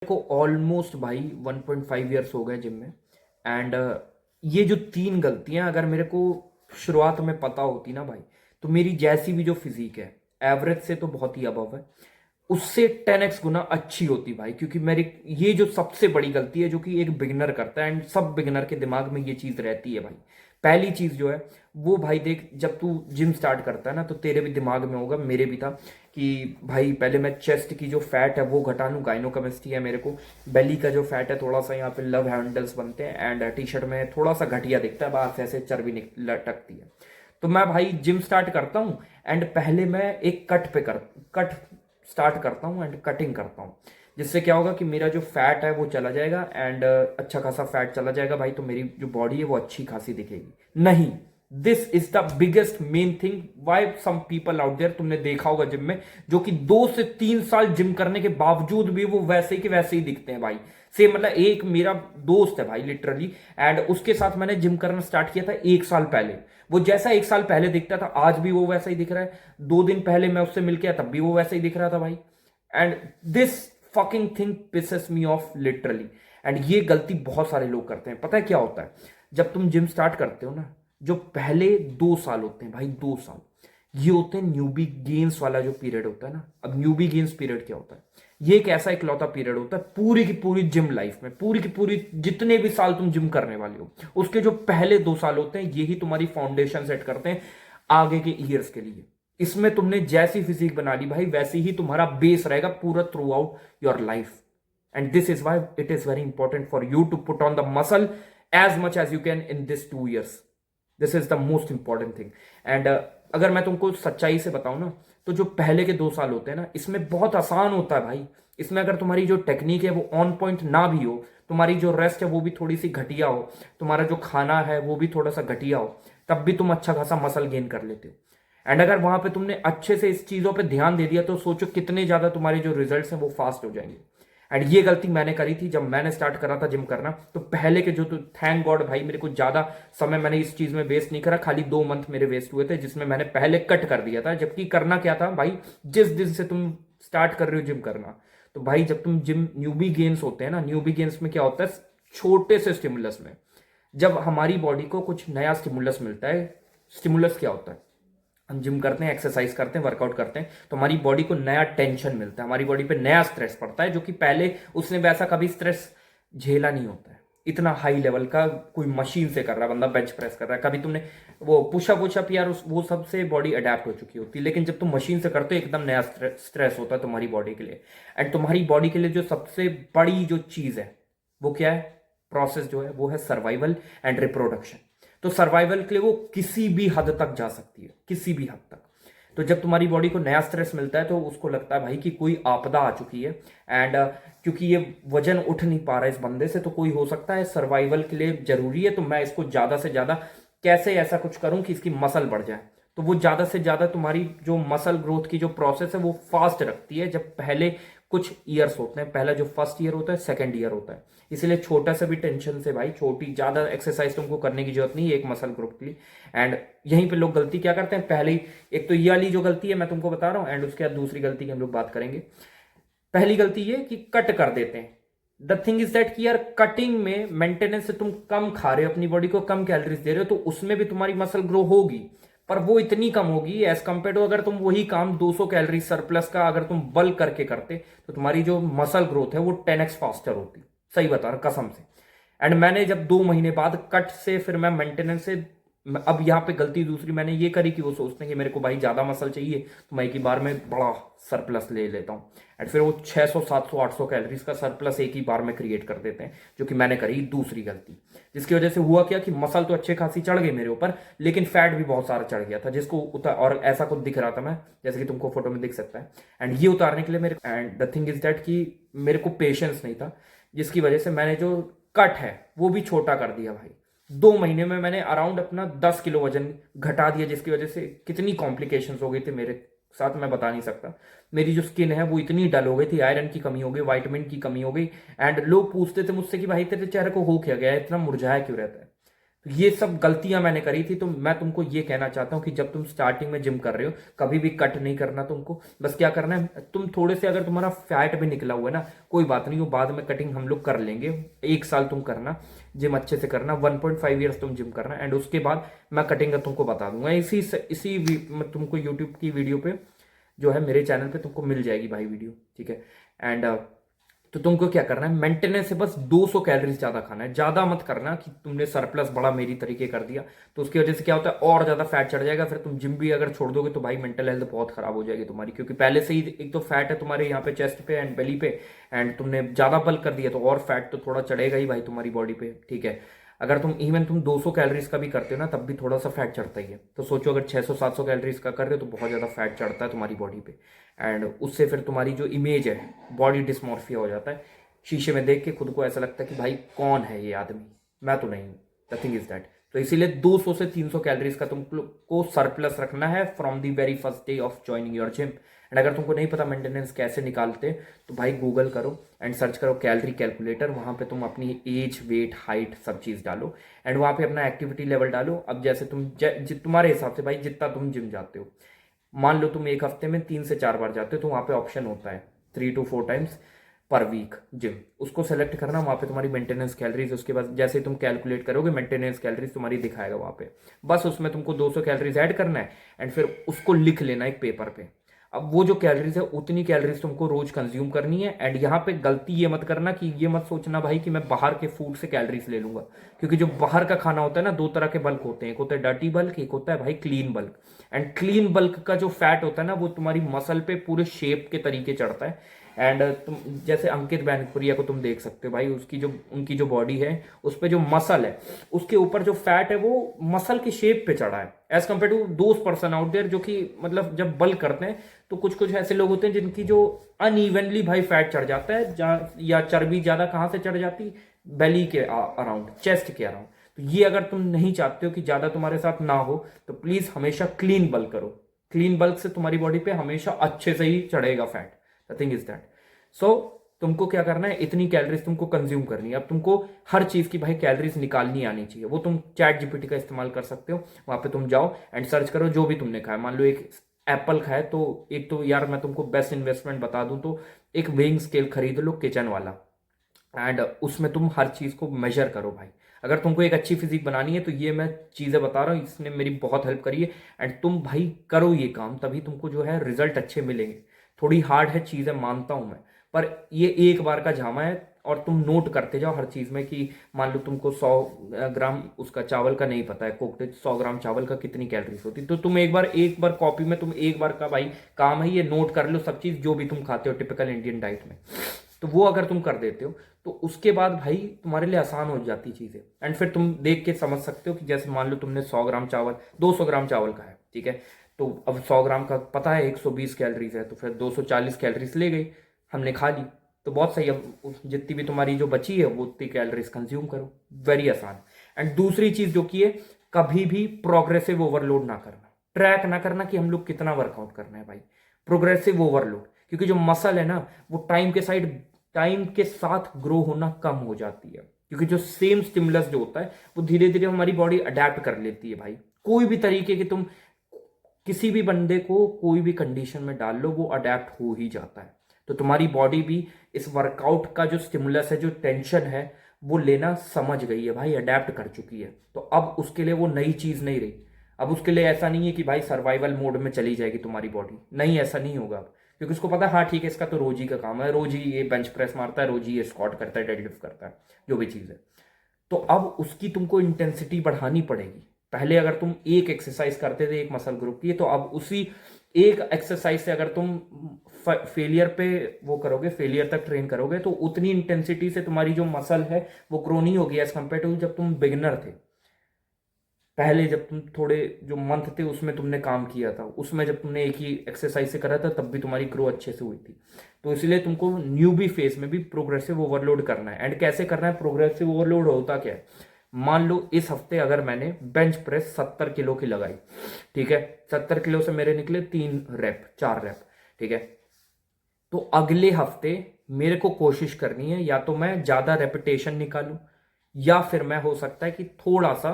को ऑलमोस्ट भाई 1.5 ईयर्स हो गए जिम में। एंड ये जो तीन गलतियां अगर मेरे को शुरुआत में पता होती ना भाई, तो मेरी जैसी भी जो फिजिक है एवरेज से तो बहुत ही अबव है, उससे 10x गुना अच्छी होती भाई। क्योंकि मेरी ये जो सबसे बड़ी गलती है जो कि एक बिगिनर करता है, एंड सब बिगिनर के दिमाग में ये चीज रहती है भाई। पहली चीज जो है वो भाई देख, जब तू जिम स्टार्ट करता है ना तो तेरे भी दिमाग में होगा, मेरे भी था कि भाई पहले मैं चेस्ट की जो फैट है वो घटा लूँ, गाइनोकमेस्टी है मेरे को, बेली का जो फैट है थोड़ा सा यहाँ पे लव हैंडल्स बनते हैं, एंड टी शर्ट में थोड़ा सा घटिया दिखता है, बाहर से ऐसे चर्बी लटकती है। तो मैं भाई जिम स्टार्ट करता हूँ एंड पहले मैं एक कट स्टार्ट करता हूँ एंड कटिंग करता हूँ, जिससे क्या होगा कि मेरा जो फैट है वो चला जाएगा एंड अच्छा खासा फैट चला जाएगा भाई, तो मेरी जो बॉडी है वो अच्छी खासी दिखेगी। नहीं, this is the biggest main thing why some people out there, तुमने देखा होगा जिम में जो कि 2 से 3 साल जिम करने के बावजूद भी वो वैसे के वैसे ही दिखते हैं भाई। सेम मतलब एक मेरा दोस्त है भाई लिटरली, एंड उसके साथ मैंने जिम करना स्टार्ट किया था 1 साल पहले। वो जैसा 1 साल पहले दिखता था आज भी वो वैसा ही दिख रहा है। 2 दिन पहले मैं उससे मिल गया तब भी वो वैसा ही दिख रहा था भाई। And this fucking thing pisses me off literally. And ये गलती बहुत सारे लोग करते हैं। पता है क्या होता है, जब तुम जिम स्टार्ट करते हो ना, जो पहले 2 साल होते हैं भाई, 2 साल ये होते हैं न्यूबी गेन्स वाला जो पीरियड होता है ना। अब न्यूबी गेन्स पीरियड क्या होता है, ये एक ऐसा इकलौता पीरियड होता है पूरी की पूरी जिम लाइफ में, पूरी की पूरी जितने भी साल तुम जिम करने वाले हो उसके जो पहले 2 साल होते हैं यही तुम्हारी फाउंडेशन सेट करते हैं आगे के ईयर्स के लिए। इसमें तुमने जैसी फिजिक बना ली भाई वैसी ही तुम्हारा बेस रहेगा पूरा throughout your life. And this is why it is very important for you to put on the muscle as much as you can in this 2 years। This is the most important thing. And अगर मैं तुमको सच्चाई से बताऊं ना, तो जो पहले के 2 साल होते हैं ना इसमें बहुत आसान होता है भाई। इसमें अगर तुम्हारी जो टेक्निक है वो ऑन पॉइंट ना भी हो, तुम्हारी जो रेस्ट है वो भी थोड़ी सी घटिया हो, तुम्हारा जो खाना है वो भी थोड़ा सा घटिया हो, तब भी तुम अच्छा खासा मसल गेन कर लेते हो। एंड अगर वहां पे तुमने अच्छे से इस चीजों पे ध्यान दे दिया तो सोचो कितने ज्यादा तुम्हारे जो रिजल्ट्स हैं वो फास्ट हो जाएंगे। एंड ये गलती मैंने करी थी जब मैंने स्टार्ट करा था जिम करना। तो पहले के जो, तो थैंक गॉड भाई मेरे को ज्यादा समय मैंने इस चीज में वेस्ट नहीं करा, खाली 2 मंथ मेरे वेस्ट हुए थे जिसमें मैंने पहले कट कर दिया था। जबकि करना क्या था भाई, जिस दिन से तुम स्टार्ट कर रहे हो जिम करना, तो भाई जब तुम जिम न्यूबी गेन्स होते हैं ना, न्यूबी गेन्स में क्या होता है, छोटे से स्टिमुलस में जब हमारी बॉडी को कुछ नया स्टिमुलस मिलता है, स्टिमुलस क्या होता है, हम जिम करते हैं, एक्सरसाइज करते हैं, वर्कआउट करते हैं, तो हमारी बॉडी को नया टेंशन मिलता है, हमारी बॉडी पे नया स्ट्रेस पड़ता है जो कि पहले उसने वैसा कभी स्ट्रेस झेला नहीं होता है। इतना हाई लेवल का कोई मशीन से कर रहा है बंदा, बेंच प्रेस कर रहा है, कभी तुमने वो पुशअप यार वो सबसे बॉडी अडेप्ट हो चुकी होती है, लेकिन जब तुम मशीन से करते हो एकदम नया स्ट्रेस होता है तुम्हारी बॉडी के लिए। एंड तुम्हारी बॉडी के लिए जो सबसे बड़ी जो चीज है वो क्या है, प्रोसेस जो है वो है सर्वाइवल एंड रिप्रोडक्शन। तो सर्वाइवल के लिए वो किसी भी हद तक जा सकती है, किसी भी हद तक। तो जब तुम्हारी बॉडी को नया स्ट्रेस मिलता है तो उसको लगता है भाई कि कोई आपदा आ चुकी है, एंड क्योंकि ये वजन उठ नहीं पा रहा है इस बंदे से, तो कोई हो सकता है सर्वाइवल के लिए जरूरी है, तो मैं इसको ज्यादा से ज्यादा कैसे ऐसा कुछ करूं कि इसकी मसल बढ़ जाए। तो वो ज्यादा से ज्यादा तुम्हारी जो मसल ग्रोथ की जो प्रोसेस है वो फास्ट रखती है जब पहले कुछ ईयर्स होते हैं। पहला जो फर्स्ट ईयर होता है, सेकंड ईयर होता है, इसलिए छोटा सा भी टेंशन से भाई, छोटी ज्यादा एक्सरसाइज तुमको करने की जरूरत नहीं है एक मसल ग्रुप के लिए। एंड यहीं पे लोग गलती क्या करते हैं, पहले ही एक तो ये वाली जो गलती है मैं तुमको बता रहा हूं, एंड उसके बाद दूसरी गलती की हम लोग बात करेंगे। पहली गलती ये कि कट कर देते हैं। द थिंग इज दैट कि यार कटिंग में मेंटेनेंस से तुम कम खा रहे हो, अपनी बॉडी को कम कैलोरीज दे रहे हो, तो उसमें भी तुम्हारी मसल ग्रो होगी, पर वो इतनी कम होगी एज कंपेयर टू अगर तुम वही काम 200 कैलोरी सरप्लस का अगर तुम बल्क करके करते, तो तुम्हारी जो मसल ग्रोथ है वो 10x फास्टर होती। सही बता रहा कसम से। एंड मैंने जब 2 महीने बाद कट से फिर मैं मेंटेनेंस से, अब यहाँ पे गलती दूसरी मैंने ये करी कि वो सोचते हैं कि मेरे को भाई ज्यादा मसल चाहिए तो मैं एक ही बार में बड़ा सरप्लस ले लेता हूँ, एंड फिर वो 600 700 800 कैलोरीज का सरप्लस एक ही बार में क्रिएट कर देते हैं, जो कि मैंने करी दूसरी गलती। जिसकी वजह से हुआ क्या कि मसल तो अच्छे खासी चढ़ गई मेरे ऊपर, लेकिन फैट भी बहुत सारा चढ़ गया था, जिसको उतार, और ऐसा कुछ दिख रहा था मैं, जैसे कि तुमको फोटो में दिख सकता है। एंड ये उतारने के लिए मेरे, and the thing is that कि मेरे को पेशेंस नहीं था, जिसकी वजह से मैंने जो कट है वो भी छोटा कर दिया भाई। 2 महीने में मैंने अराउंड अपना 10 किलो वजन घटा दिया, जिसकी वजह से कितनी कॉम्प्लिकेशंस हो गई थी मेरे साथ मैं बता नहीं सकता। मेरी जो स्किन है वो इतनी डल हो गई थी, आयरन की कमी हो गई, विटामिन की कमी हो गई, एंड लोग पूछते थे मुझसे कि भाई तेरे चेहरे को हो क्या गया है, इतना मुरझाया क्यों रहता है। तो ये सब गलतियां मैंने करी थी। तो मैं तुमको ये कहना चाहता हूं कि जब तुम स्टार्टिंग में जिम कर रहे हो, कभी भी कट नहीं करना तुमको। बस क्या करना है, तुम थोड़े से अगर तुम्हारा फैट भी निकला हुआ है ना, कोई बात नहीं, वो बाद में कटिंग हम लोग कर लेंगे। 1 साल तुम करना जिम, अच्छे से करना, 1.5 ईयर्स तुम जिम करना, एंड उसके बाद मैं कटिंग का तुमको बता दूंगा। मैं तुमको यूट्यूब की वीडियो पे जो है, मेरे चैनल पे तुमको मिल जाएगी भाई वीडियो, ठीक है। एंड तो तुमको क्या करना है, मेंटेनेंस से बस 200 कैलोरीज ज्यादा खाना है। ज्यादा मत करना कि तुमने सरप्लस बड़ा मेरी तरीके कर दिया, तो उसकी वजह से क्या होता है, और ज्यादा फैट चढ़ जाएगा। फिर तुम जिम भी अगर छोड़ दोगे तो भाई मेंटल हेल्थ बहुत खराब हो जाएगी तुम्हारी, क्योंकि पहले से ही एक तो फैट है तुम्हारे यहाँ पे चेस्ट पे एंड बेली पे, एंड तुमने ज्यादा बल्क कर दिया, तो और फैट तो थोड़ा चढ़ेगा ही भाई तुम्हारी बॉडी पे, ठीक है। अगर तुम 200 कैलोरीज का भी करते हो ना, तब भी थोड़ा सा फैट चढ़ता ही है। तो सोचो अगर 600-700 कैलोरीज का कर रहे हो तो बहुत ज्यादा फैट चढ़ता है तुम्हारी बॉडी पे, एंड उससे फिर तुम्हारी जो इमेज है, बॉडी डिस्मॉर्फिया हो जाता है। शीशे में देख के खुद को ऐसा लगता है कि भाई कौन है ये आदमी, मैं तो नहीं हूं। द थिंग इज दैट, तो इसीलिए 200 से 300 कैलोरीज का तुमको सरप्लस रखना है from the very first day of joining your gym. And अगर तुमको नहीं पता मेंटेनेंस कैसे निकालते, तो भाई गूगल करो एंड सर्च करो कैलोरी कैलकुलेटर। वहां पे तुम अपनी एज, वेट, हाइट सब चीज डालो, एंड वहां पे अपना एक्टिविटी लेवल डालो। अब जैसे तुम्हारे हिसाब से भाई जितना तुम जिम जाते हो, मान लो तुम एक हफ्ते में 3 से 4 बार जाते हो, तो वहां पे ऑप्शन होता है 3 to 4 times per week gym, उसको सेलेक्ट करना। वहां पे तुम्हारी मेंटेनेंस कैलोरीज, उसके बाद जैसे ही तुम कैलकुलेट करोगे मेंटेनेंस कैलोरीज तुम्हारी दिखाएगा वहां पे। बस उसमें तुमको 200 कैलोरीज ऐड करना है, एंड फिर उसको लिख लेना एक पेपर पे। अब वो जो कैलोरीज है उतनी कैलोरीज तुमको रोज कंज्यूम करनी है। एंड यहाँ पे गलती ये मत करना कि ये मत सोचना भाई कि मैं बाहर के फूड से कैलोरीज ले लूंगा, क्योंकि जो बाहर का खाना होता है ना, 2 तरह के बल्क होते हैं, एक होता है डर्टी बल्क, एक होता है भाई clean bulk. And clean bulk का जो फैट होता है ना, वो तुम्हारी मसल पे पूरे शेप के तरीके चढ़ता है। एंड तुम जैसे अंकित बैनपुरिया को तुम देख सकते हो भाई, उनकी जो बॉडी है, उस पे जो मसल है, उसके ऊपर जो फैट है वो मसल के शेप पे चढ़ा है, as compare to those person out there, जो कि मतलब जब बल्क करते हैं तो कुछ कुछ ऐसे लोग होते हैं जिनकी जो अनइवनली भाई फैट चढ़ जाता है, या चर्बी ज्यादा कहां से चढ़ जाती, बेली के अराउंड, चेस्ट के अराउंड। तो ये अगर तुम नहीं चाहते हो कि ज्यादा तुम्हारे साथ ना हो, तो प्लीज हमेशा क्लीन बल्क करो। क्लीन बल्क से तुम्हारी बॉडी पे हमेशा अच्छे से ही चढ़ेगा fat. The thing is that. So तुमको क्या करना है, इतनी कैलोरीज तुमको कंज्यूम करनी है। अब तुमको हर चीज की भाई कैलोरीज निकालनी आनी चाहिए। वो तुम चैट जीपीटी का इस्तेमाल कर सकते हो, वहां पे तुम जाओ एंड सर्च करो जो भी तुमने खाया। मान लो एक एप्पल खाए, तो एक तो यार मैं तुमको बेस्ट इन्वेस्टमेंट बता दूं तो एक वेइंग स्केल खरीद लो किचन वाला, एंड उसमें तुम हर चीज को मेजर करो भाई। अगर तुमको एक अच्छी फिजिक बनानी है, तो ये मैं चीजें बता रहा हूँ, इसने मेरी बहुत हेल्प करी है। एंड तुम भाई करो ये काम, तभी तुमको जो है रिजल्ट अच्छे मिलेंगे। थोड़ी हार्ड है चीजें, मानता हूं मैं, पर ये एक बार का जामा है। और तुम नोट करते जाओ हर चीज में कि मान लो तुमको 100 ग्राम उसका चावल का नहीं पता है, कुकड 100 ग्राम चावल का कितनी कैलोरीज होती, तो तुम एक बार कॉपी में तुम एक बार का भाई काम है ये, नोट कर लो सब चीज जो भी तुम खाते हो टिपिकल इंडियन डाइट में। तो वो अगर तुम कर देते हो, तो उसके बाद भाई तुम्हारे लिए आसान हो जाती चीजें। एंड फिर तुम देख के समझ सकते हो कि जैसे मान लो तुमने 100 ग्राम चावल, 200 ग्राम चावल का है, ठीक है, तो अब 100 ग्राम का पता है 120 कैलोरीज है, तो फिर 240 कैलोरीज ले गई, हमने खा ली, तो बहुत सही। अब जितनी भी तुम्हारी जो बची है वो उतनी कैलोरीज कंज्यूम करो, वेरी आसान। एंड दूसरी चीज जो की है, कभी भी प्रोग्रेसिव ओवरलोड ना करना, ट्रैक ना करना कि हम लोग कितना वर्कआउट करना है भाई, प्रोग्रेसिव ओवरलोड। क्योंकि जो मसल है ना, वो टाइम के साथ ग्रो होना कम हो जाती है, क्योंकि जो सेम स्टिमुलस जो होता है वो धीरे धीरे हमारी बॉडी अडेप्ट कर लेती है भाई। कोई भी तरीके की तुम किसी भी बंदे को कोई भी कंडीशन में डाल लो, वो अडेप्ट हो ही जाता है। तो तुम्हारी बॉडी भी इस वर्कआउट का जो स्टिमुलस है, जो टेंशन है, वो लेना समझ गई है भाई, अडेप्ट कर चुकी है। तो अब उसके लिए वो नई चीज नहीं रही। अब उसके लिए ऐसा नहीं है कि भाई सर्वाइवल मोड में चली जाएगी तुम्हारी बॉडी, नहीं, ऐसा नहीं होगा अब। क्योंकि उसको पता है हाँ ठीक है, इसका तो रोज ही का काम है, रोज ही ये बेंच प्रेस मारता है, रोज ही ये स्क्वाट करता है, डेडलिफ्ट करता है, जो भी चीज है। तो अब उसकी तुमको इंटेंसिटी बढ़ानी पड़ेगी। पहले अगर तुम एक एक्सरसाइज करते थे एक मसल ग्रुप की, तो अब उसी एक एक्सरसाइज से अगर तुम फेलियर पे वो करोगे, फेलियर तक ट्रेन करोगे, तो उतनी इंटेंसिटी से तुम्हारी जो मसल है वो ग्रो नहीं होगी एज कम्पेयर टू जब तुम बिगिनर थे। पहले जब तुम थोड़े जो मंथ थे उसमें तुमने काम किया था, उसमें जब तुमने एक ही एक्सरसाइज से करा था, तब भी तुम्हारी ग्रो अच्छे से हुई थी। तो इसलिए तुमको न्यूबी फेज में भी प्रोग्रेसिव ओवरलोड करना है। एंड कैसे करना है प्रोग्रेसिव ओवरलोड, होता क्या है, मान लो इस हफ्ते अगर मैंने बेंच प्रेस 70 किलो की लगाई, ठीक है, 70 किलो से मेरे निकले 4 रैप, ठीक है, तो अगले हफ्ते मेरे को कोशिश करनी है, या तो मैं ज्यादा रेपिटेशन निकालूं, या फिर मैं हो सकता है कि थोड़ा सा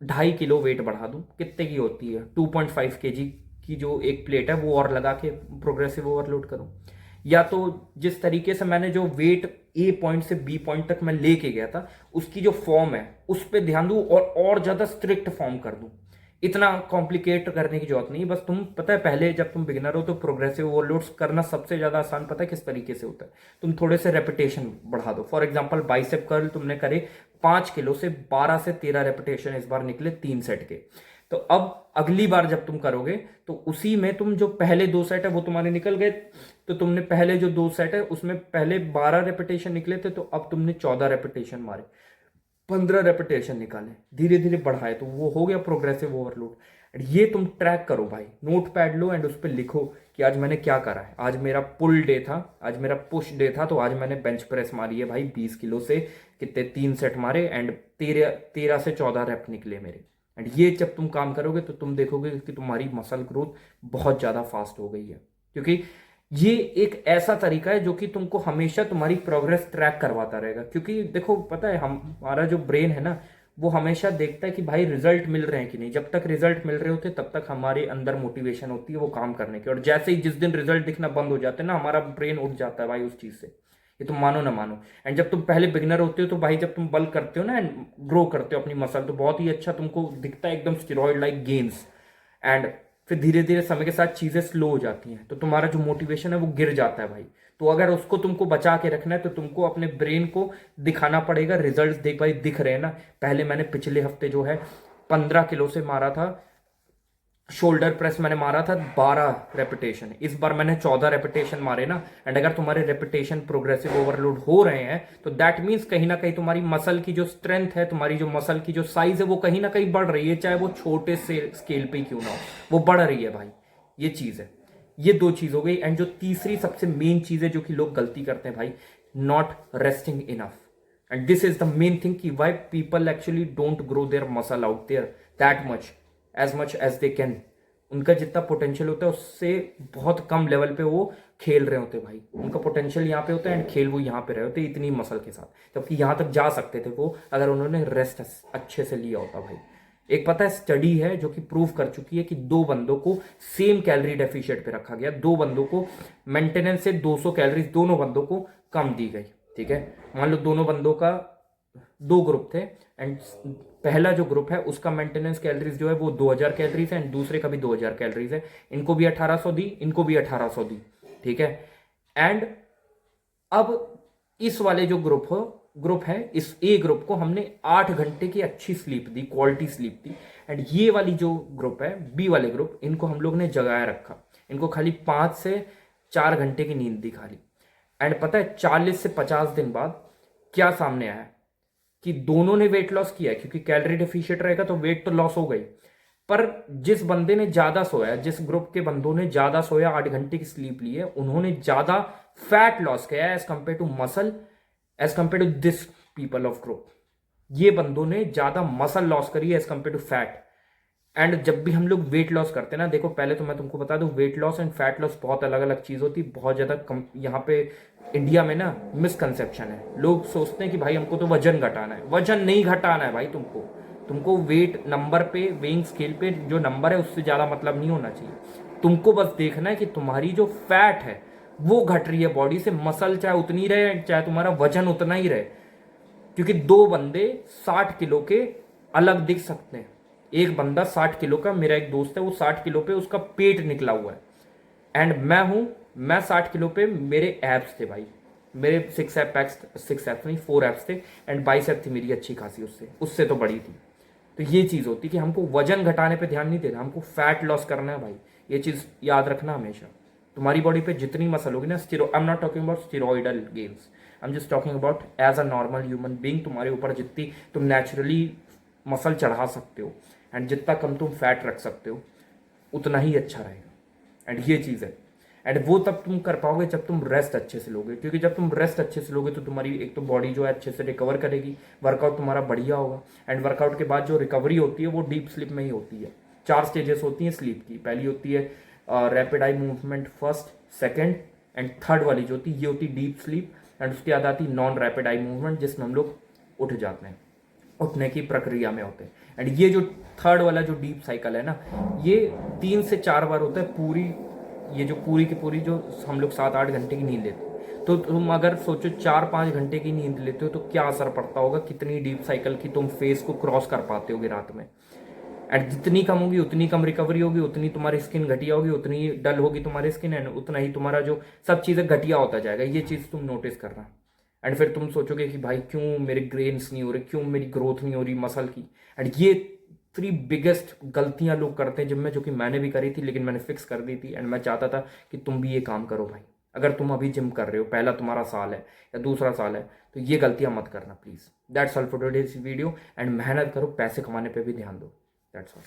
2.5 किलो वेट बढ़ा दूं। कितने की होती है 2.5 kg की जो एक प्लेट है वो और लगा के प्रोग्रेसिव ओवरलोड करूं। या तो जिस तरीके से मैंने जो वेट ए पॉइंट से बी पॉइंट तक मैं लेके गया था उसकी जो फॉर्म है उस पर ध्यान दूं और ज्यादा स्ट्रिक्ट फॉर्म कर दूं। इतना कॉम्प्लिकेट करने की जरूरत नहीं, बस तुम पता है पहले जब तुम बिगिनर हो तो प्रोग्रेसिव ओवरलोड्स करना सबसे ज्यादा आसान पता है किस तरीके से होता है। तुम थोड़े से रेपिटेशन बढ़ा दो। फॉर एग्जांपल बाइसेप कर्ल तुमने करे 5 किलो से 12 से 13 रेपिटेशन इस बार निकले 3 सेट के। तो अब अगली बार जब तुम करोगे तो उसी में तुम जो पहले 2 सेट है वो तुम्हारे निकल गए, तो तुमने पहले जो 2 सेट है उसमें पहले 12 रेपिटेशन निकले थे, तो अब तुमने 14 रेपिटेशन मारे, 15 रेपिटेशन निकाले, धीरे धीरे बढ़ाए, तो वो हो गया प्रोग्रेसिव ओवरलोड। ये तुम ट्रैक करो भाई, नोट पैड लो एंड उस पर लिखो कि आज मैंने क्या करा है। आज मेरा पुल डे था, आज मेरा पुश डे था, तो आज मैंने बेंच प्रेस मारी है भाई 20 किलो से, कितने 3 सेट मारे एंड 13 से 14 रेप निकले मेरे। एंड ये जब तुम काम करोगे तो तुम देखोगे कि तुम्हारी मसल ग्रोथ बहुत ज्यादा फास्ट हो गई है, क्योंकि ये एक ऐसा तरीका है जो कि तुमको हमेशा तुम्हारी प्रोग्रेस ट्रैक करवाता रहेगा। क्योंकि देखो पता है हमारा जो ब्रेन है ना वो हमेशा देखता है कि भाई रिजल्ट मिल रहे हैं कि नहीं। जब तक रिजल्ट मिल रहे होते तब तक हमारे अंदर मोटिवेशन होती है वो काम करने की, और जैसे ही जिस दिन रिजल्ट दिखना बंद हो जाते हैं ना हमारा ब्रेन उठ जाता है भाई उस चीज से, ये तुम मानो ना मानो। एंड जब तुम पहले बिगिनर होते हो तो भाई जब तुम बल्क करते हो ना एंड ग्रो करते हो अपनी मसल तो बहुत ही अच्छा तुमको दिखता है, एकदम स्टेरॉइड लाइक गेन्स। एंड फिर धीरे धीरे समय के साथ चीजें स्लो हो जाती हैं तो तुम्हारा जो मोटिवेशन है वो गिर जाता है भाई। तो अगर उसको तुमको बचा के रखना है तो तुमको अपने ब्रेन को दिखाना पड़ेगा रिजल्ट्स। देख भाई दिख रहे हैं ना, पहले मैंने पिछले हफ्ते जो है 15 किलो से मारा था शोल्डर प्रेस, मैंने मारा था 12 रेपिटेशन, इस बार मैंने 14 रेपिटेशन मारे ना। एंड अगर तुम्हारे रेपिटेशन प्रोग्रेसिव ओवरलोड हो रहे हैं तो दैट मीन्स कहीं ना कहीं तुम्हारी मसल की जो स्ट्रेंथ है, तुम्हारी जो मसल की जो साइज है वो कहीं ना कहीं बढ़ रही है, चाहे वो छोटे से स्केल पे क्यों ना हो, वो बढ़ रही है भाई। ये चीज है, ये 2 चीज हो गई। एंड जो तीसरी सबसे मेन चीज है जो कि लोग गलती करते हैं भाई, not resting enough. And this is the main thing कि why people actually don't grow their muscle out there that much as they can. उनका जितना पोटेंशियल होता है उससे बहुत कम लेवल पे वो खेल रहे होते भाई। उनका पोटेंशियल यहाँ पे होता है एंड खेल वो यहाँ पे रहे होते इतनी मसल के साथ, जबकि यहाँ तक जा सकते थे वो अगर उन्होंने रेस्ट अच्छे से लिया होता भाई। एक पता है स्टडी है जो कि प्रूव कर चुकी है कि 2 बंदों को सेम कैलोरी डेफिशिएट पे रखा गया, 2 बंदों को मेंटेनेंस से 200 कैलोरीज दोनों बंदों को कम दी गई। ठीक है, मान लो दोनों बंदों का 2 ग्रुप थे एंड पहला जो ग्रुप है उसका मेंटेनेंस कैलोरीज जो है वो 2000 कैलोरीज है एंड दूसरे का भी 2000 कैलोरीज है। इनको भी 1800 दी, इनको भी 1800 दी। ठीक है, एंड अब इस वाले जो ग्रुप है इस ए ग्रुप को हमने 8 घंटे की अच्छी sleep the, quality sleep the. And ये वाली जो ग्रुप है बी वाले ग्रुप, इनको हम लोग ने जगाया रखा, इनको खाली 5 से 4 घंटे की नींद दी खाली। एंड पता है 40 से 50 दिन बाद क्या सामने आया कि दोनों ने वेट लॉस किया है, क्योंकि कैलोरी डेफिशिएट रहेगा तो वेट तो लॉस हो गई। पर जिस बंदे ने ज्यादा सोया, जिस ग्रुप के बंदों ने ज्यादा सोया, 8 घंटे की स्लीप ली है, उन्होंने ज्यादा फैट लॉस किया as compare to muscle, as compare to this people of group. ये बंदों ने ज्यादा मसल लॉस करी है as compare to fat. And जब भी हम लोग वेट लॉस करते हैं ना, देखो पहले तो मैं तुमको बता दूं weight loss and fat loss बहुत अलग अलग चीज होती है। बहुत ज्यादा यहाँ पे इंडिया में ना मिसकंसेप्शन है, लोग सोचते हैं कि भाई हमको तो वजन घटाना है। वजन नहीं घटाना है भाई, तुमको वेट नंबर पे, वेइंग स्केल पे जो नंबर है उससे ज्यादा मतलब नहीं होना चाहिए। तुमको बस देखना है कि तुम्हारी जो फैट है वो घट रही है बॉडी से, मसल चाहे उतनी रहे चाहे तुम्हारा वजन उतना ही रहे। क्योंकि 2 बंदे 60 किलो के अलग दिख सकते हैं। एक बंदा 60 किलो का, मेरा एक दोस्त है वो 60 किलो पे उसका पेट निकला हुआ है, एंड मैं 60 किलो पे मेरे एब्स थे भाई, मेरे 6 एप्स नहीं 4 एप्स थे एंड 22 थी मेरी अच्छी खासी, उससे तो बड़ी थी। तो ये चीज होती कि हमको वजन घटाने पे ध्यान नहीं देना, हमको फैट लॉस करना है भाई। ये चीज याद रखना हमेशा। तुम्हारी बॉडी पे जितनी मसल होगी ना, I am not talking about steroidal games, I am just talking about as a normal human being, तुम्हारे ऊपर जितनी तुम नेचुरली मसल चढ़ा सकते हो एंड जितना कम तुम फैट रख सकते हो उतना ही अच्छा रहेगा। एंड ये चीज़ है, एंड वो तब तुम कर पाओगे जब तुम रेस्ट अच्छे से लोगे। क्योंकि जब तुम रेस्ट अच्छे से लोगे तो तुम्हारी एक तो बॉडी जो है अच्छे से रिकवर करेगी, वर्कआउट तुम्हारा बढ़िया होगा। एंड वर्कआउट के बाद जो रिकवरी होती है वो डीप स्लीप में ही होती है। 4 स्टेजेस होती हैं स्लीप की। पहली होती है rapid eye movement, first, second and third वाली जो होती है ये होती डीप स्लीप। एंड उसके बाद आती नॉन रैपिड आई मूवमेंट जिसमें हम लोग उठ जाते हैं, उठने की प्रक्रिया में होते हैं। एंड ये जो थर्ड वाला जो डीप साइकिल है ना, ये 3 से 4 बार होता है पूरी, ये जो पूरी की पूरी जो हम लोग 7-8 घंटे की नींद लेते हैं। तो तुम अगर सोचो 4-5 घंटे की नींद लेते हो तो क्या असर पड़ता होगा, कितनी डीप साइकिल की तुम फेस को क्रॉस कर पाते होगे रात में। एंड जितनी कम होगी उतनी कम रिकवरी होगी, उतनी तुम्हारी स्किन घटिया होगी, उतनी डल होगी तुम्हारी स्किन, एंड उतना ही तुम्हारा जो सब चीज़ें घटिया होता जाएगा। ये चीज़ तुम नोटिस करना। एंड फिर तुम सोचोगे कि भाई क्यों मेरे ग्रेन्स नहीं हो रहे, क्यों मेरी ग्रोथ नहीं हो रही मसल की। एंड ये 3 बिगेस्ट गलतियां लोग करते हैं जिम में, जो कि मैंने भी करी थी लेकिन मैंने फिक्स कर दी थी। एंड मैं चाहता था कि तुम भी ये काम करो भाई। अगर तुम अभी जिम कर रहे हो, पहला तुम्हारा साल है या दूसरा साल है, तो ये गलतियां मत करना please. That's all for today's video. And मेहनत करो, पैसे कमाने पे भी ध्यान दो। That's all.